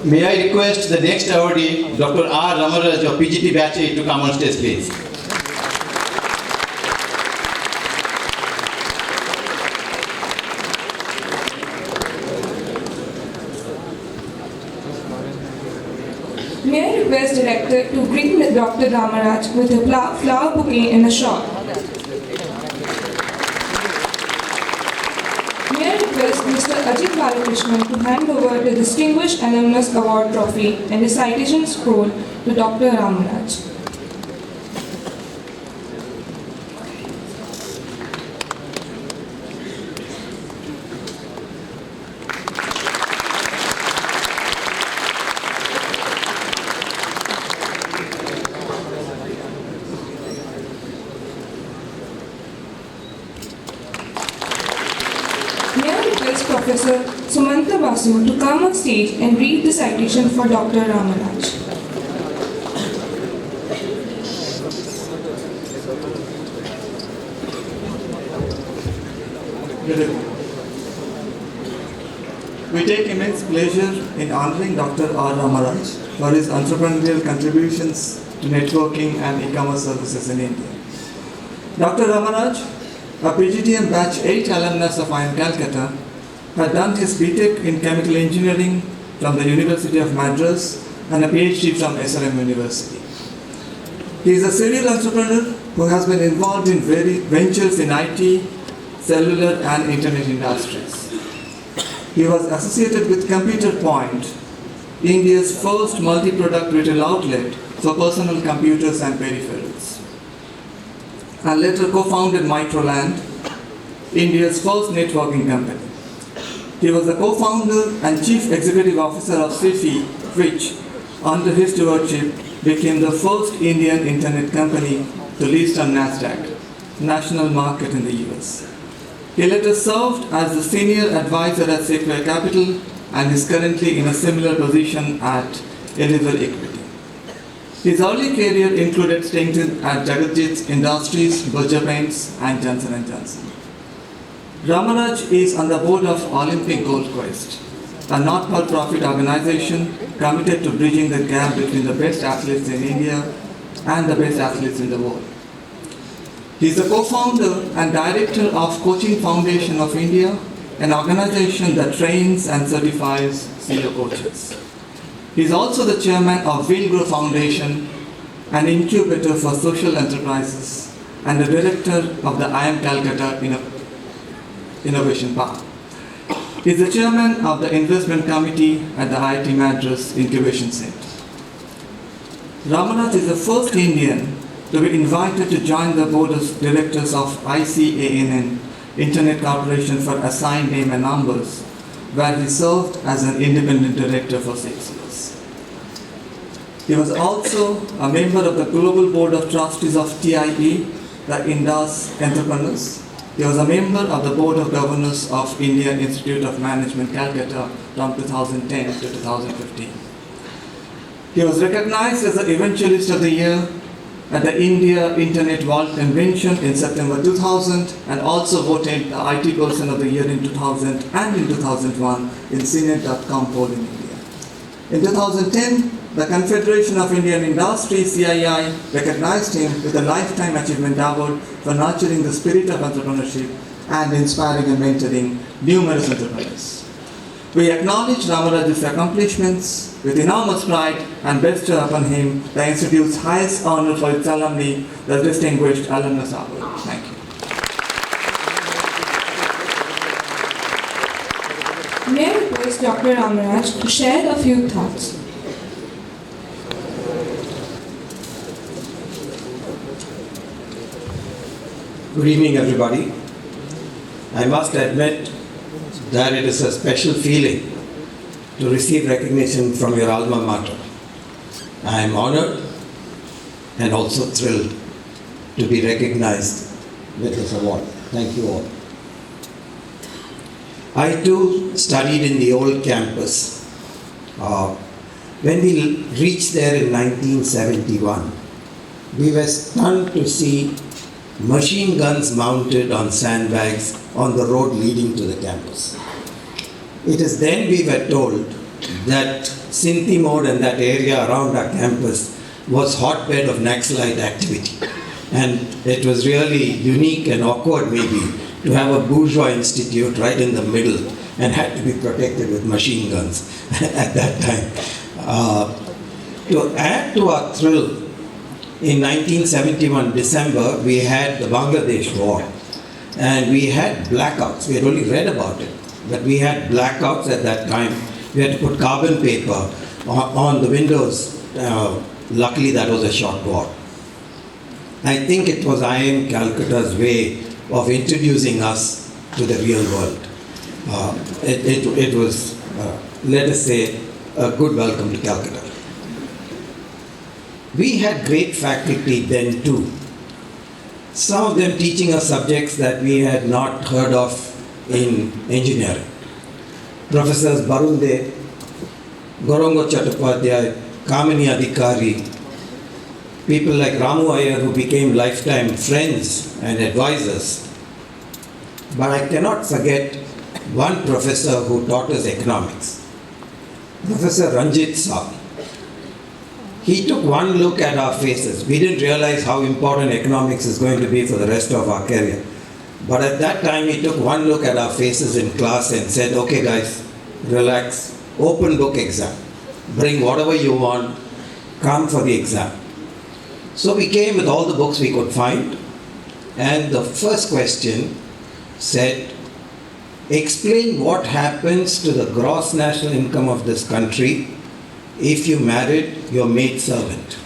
May I request the next awardee, Dr. R. Ramaraj of PGT Batch 8 to come on stage, please. May I request Director to greet Dr. Ramaraj with a flower bouquet in a shot. May I request Mr. Ajit Balakrishnan to hand over the Distinguished Alumnus Award Trophy and the citation scroll to Dr. Ramaraj. May I request Professor Sumanta Basu to come on stage and read the citation for Dr. Ramaraj. We take immense pleasure in honoring Dr. R. Ramaraj for his entrepreneurial contributions to networking and e-commerce services in India. Dr. Ramaraj, a PGTM Batch 8 alumnus of IIM Calcutta, had done his BTech in Chemical Engineering from the University of Madras and a PhD from SRM University. He is a serial entrepreneur who has been involved in various ventures in IT, cellular and internet industries. He was associated with Computer Point, India's first multi-product retail outlet for personal computers and peripherals, and later co-founded Microland, India's first networking company. He was the co-founder and chief executive officer of SIFI, which, under his stewardship, became the first Indian internet company to list on NASDAQ, national market in the US. He later served as the senior advisor at Sequoia Capital and is currently in a similar position at Elever Equity. His early career included stint at Jagatjit's Industries, Berger Paints and Johnson & Johnson. Ramaraj is on the board of Olympic Gold Quest, a not-for-profit organization committed to bridging the gap between the best athletes in India and the best athletes in the world. He is the co-founder and director of Coaching Foundation of India, an organization that trains and certifies senior coaches. He is also the chairman of Will Grow Foundation, an incubator for social enterprises, and the director of the IIM Calcutta Innovation Park. He is the chairman of the investment committee at the IIT Madras Incubation Center. Ramaraj is the first Indian to be invited to join the board of directors of ICANN, Internet Corporation for Assigned Name and Numbers, where he served as an independent director for 6 years. He was also a member of the Global Board of Trustees of TIE, the Indus Entrepreneurs. He was a member of the Board of Governors of Indian Institute of Management, Calcutta from 2010 to 2015. He was recognized as the Evangelist of the Year at the India Internet World Convention in September 2000 and also voted the IT Person of the Year in 2000 and in 2001 in CNET.com poll in India. In 2010, the Confederation of Indian Industry, CII, recognized him with a Lifetime Achievement Award for nurturing the spirit of entrepreneurship and inspiring and mentoring numerous entrepreneurs. We acknowledge Ramaraj's accomplishments with enormous pride and bestow upon him the Institute's highest honor for its alumni, the Distinguished Alumnus Award. Thank you. May I request Dr. Ramaraj to share a few thoughts. Good evening, everybody. I must admit that it is a special feeling to receive recognition from your alma mater. I am honored and also thrilled to be recognized with this award. Thank you all. I too studied in the old campus. When we reached there in 1971, we were stunned to see machine guns mounted on sandbags on the road leading to the campus. It is then we were told that Sinti mode and that area around our campus was hotbed of Naxalite activity. And it was really unique and awkward maybe to have a bourgeois institute right in the middle and had to be protected with machine guns at that time. To add to our thrill, in 1971 December, we had the Bangladesh war. And we had blackouts. We had only read about it, but we had blackouts at that time. We had to put carbon paper on the windows. Luckily, that was a short war. I think it was IIM Calcutta's way of introducing us to the real world. It was, let us say, a good welcome to Calcutta. We had great faculty then too. Some of them teaching us subjects that we had not heard of in engineering. Professors Barunde, Gorongo Chattopadhyay, Kamini Adhikari, people like Ramu Iyer who became lifetime friends and advisors. But I cannot forget one professor who taught us economics, Professor Ranjit Saab. He took one look at our faces. We didn't realize how important economics is going to be for the rest of our career. But at that time, he took one look at our faces in class and said, okay guys, relax, open book exam. Bring whatever you want, come for the exam. So we came with all the books we could find. And the first question said, explain what happens to the gross national income of this country if you married your maid servant.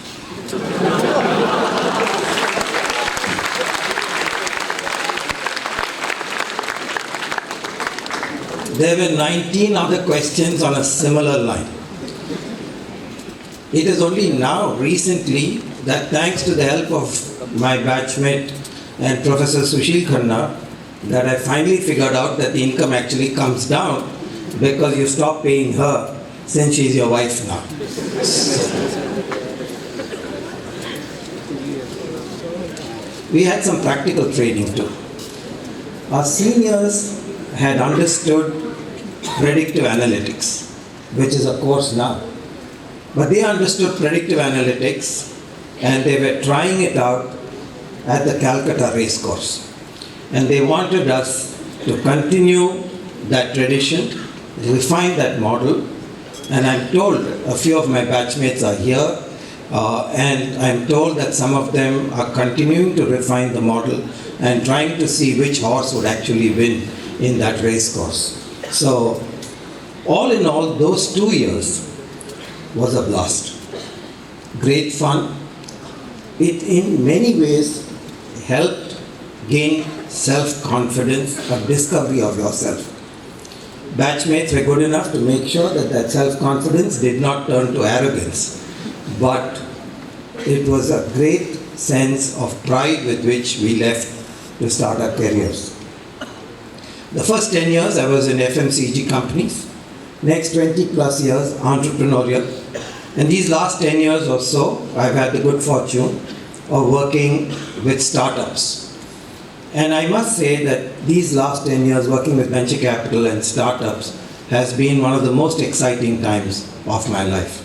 There were 19 other questions on a similar line. It is only now, recently, that thanks to the help of my batchmate and Professor Sushil Khanna, that I finally figured out that the income actually comes down because you stop paying her since she's your wife now. We had some practical training too. Our seniors had understood predictive analytics, which is a course now. But they understood predictive analytics and they were trying it out at the Calcutta race course. And they wanted us to continue that tradition, refine that model. And I'm told a few of my batchmates are here, and I'm told that some of them are continuing to refine the model and trying to see which horse would actually win in that race course. So, all in all, those 2 years was a blast. Great fun. It in many ways helped gain self-confidence, a discovery of yourself. Batchmates were good enough to make sure that that self-confidence did not turn to arrogance, but it was a great sense of pride with which we left to start our careers. The first 10 years I was in FMCG companies, next 20 plus years entrepreneurial, and these last 10 years or so I've had the good fortune of working with startups. And I must say that these last 10 years working with venture capital and startups has been one of the most exciting times of my life.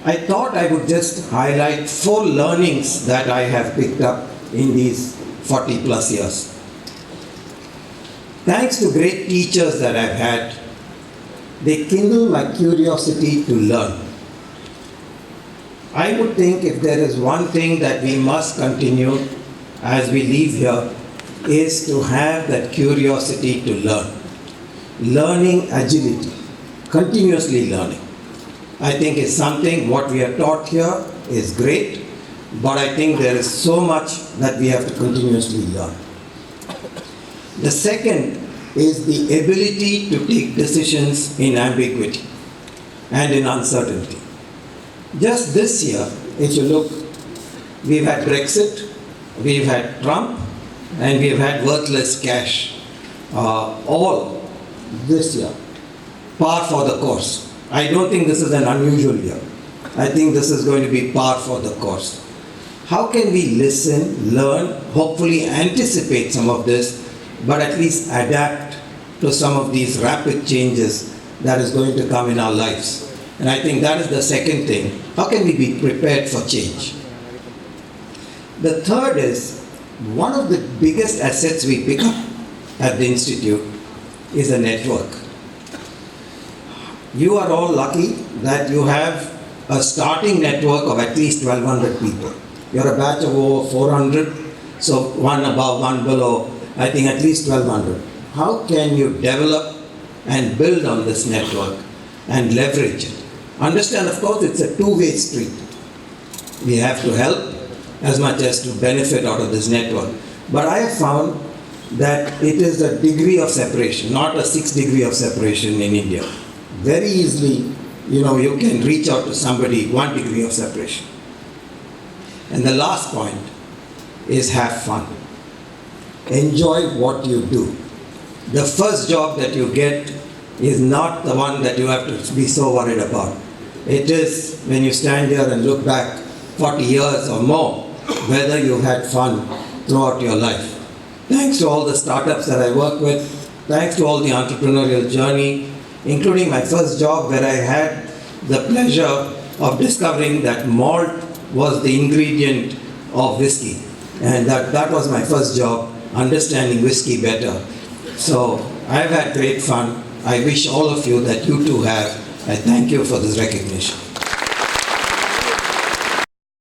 I thought I would just highlight 4 learnings that I have picked up in these 40 plus years. Thanks to great teachers that I've had, they kindle my curiosity to learn. I would think if there is one thing that we must continue as we leave here is to have that curiosity to learn. Learning agility, continuously learning. I think is something what we are taught here is great, but I think there is so much that we have to continuously learn. The second is the ability to take decisions in ambiguity and in uncertainty. Just this year, if you look, we've had Brexit, we've had Trump, and we've had worthless cash, all this year. Par for the course. I don't think this is an unusual year. I think this is going to be par for the course. How can we listen, learn, hopefully anticipate some of this, but at least adapt to some of these rapid changes that is going to come in our lives. And I think that is the second thing. How can we be prepared for change? The third is, one of the biggest assets we pick up at the Institute is a network. You are all lucky that you have a starting network of at least 1,200 people. You're a batch of over 400, so one above, one below, I think at least 1,200. How can you develop and build on this network and leverage it? Understand, of course, it's a two-way street. We have to help as much as to benefit out of this network. But I have found that it is a degree of separation, not a 6 degree of separation in India. Very easily, you can reach out to somebody 1 degree of separation. And the last point is have fun. Enjoy what you do. The first job that you get is not the one that you have to be so worried about. It is when you stand here and look back 40 years or more, whether you've had fun throughout your life. Thanks to all the startups that I work with, thanks to all the entrepreneurial journey, including my first job where I had the pleasure of discovering that malt was the ingredient of whiskey. And that was my first job, understanding whiskey better. So I've had great fun. I wish all of you that you too have. I thank you for this recognition.